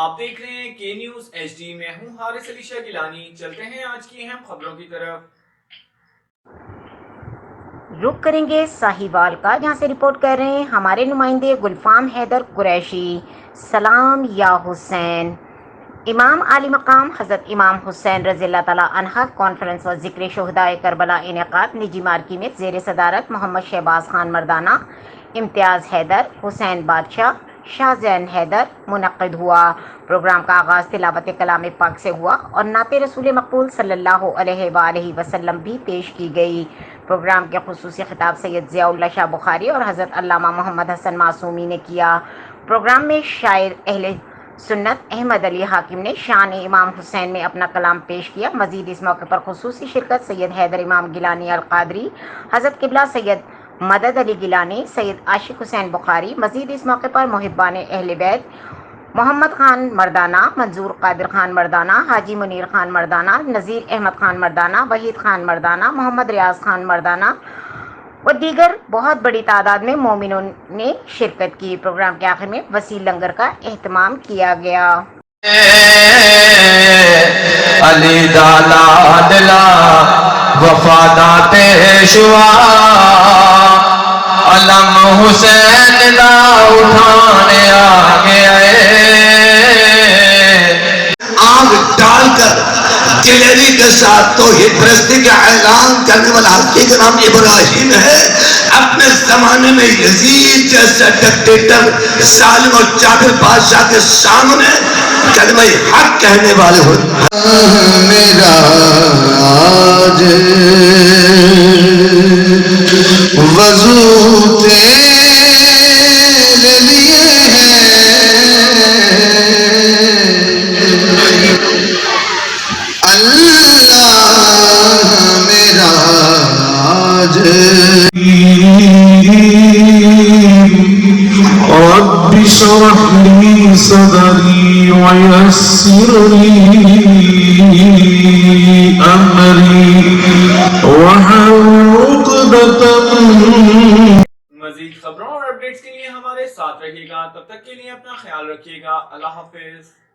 آپ دیکھ رہے ہیں کے نیوز ایچ ڈی، میں ہوں حارث علی شاہ گیلانی۔ چلتے ہیں آج کی اہم خبروں کی طرف۔ رخ کریں گے ساہیوال کا، جہاں سے رپورٹ کر رہے ہیں ہمارے نمائندے گلفام حیدر قریشی۔ سلام یا حسین۔ امام عالی مقام حضرت امام حسین رضی اللہ تعالیٰ عنہ کانفرنس و ذکر شہدائے کربلا انعقاد نجی مارکی میں زیر صدارت محمد شہباز خان مردانہ، امتیاز حیدر، حسین بادشاہ، شاہ زین حیدر منعقد ہوا۔ پروگرام کا آغاز تلاوت کلام پاک سے ہوا اور نعت رسول مقبول صلی اللہ علیہ وآلہ وسلم بھی پیش کی گئی۔ پروگرام کے خصوصی خطاب سید ضیاء اللہ شاہ بخاری اور حضرت علامہ محمد حسن معصومی نے کیا۔ پروگرام میں شاعر اہل سنت احمد علی حاکم نے شان امام حسین میں اپنا کلام پیش کیا۔ مزید اس موقع پر خصوصی شرکت سید حیدر امام گیلانی القادری، حضرت قبلہ سید مدد علی گیلانی، سید عاشق حسین بخاری۔ مزید اس موقع پر محبان اہل بیت محمد خان مردانہ، منظور قادر خان مردانہ، حاجی منیر خان مردانہ، نذیر احمد خان مردانہ، وحید خان مردانہ، محمد ریاض خان مردانہ و دیگر بہت بڑی تعداد میں مومنوں نے شرکت کی۔ پروگرام کے آخر میں وسیع لنگر کا اہتمام کیا گیا۔ علی دالا دلا وفادات شوا علم حسین دا اٹھانے آگے آگ ڈال کر دلیری کے ساتھ توحید پرستی کا اعلان کرنے والا حقیقی کا نام ابراہیم ہے۔ اپنے زمانے میں یزید جیسا ڈکٹیٹر ظالم اور جابر بادشاہ کے سامنے کلمہ حق کہنے والے ہوتے میرا آج وضو تیرے لیے اللہ میرا آج رب اشرح لي صدري ويسر لي أمري واحلل عقدة مزید خبروں اور اپڈیٹس کے لیے ہمارے ساتھ رہیے گا۔ تب تک کے لیے اپنا خیال رکھیے گا۔ اللہ حافظ۔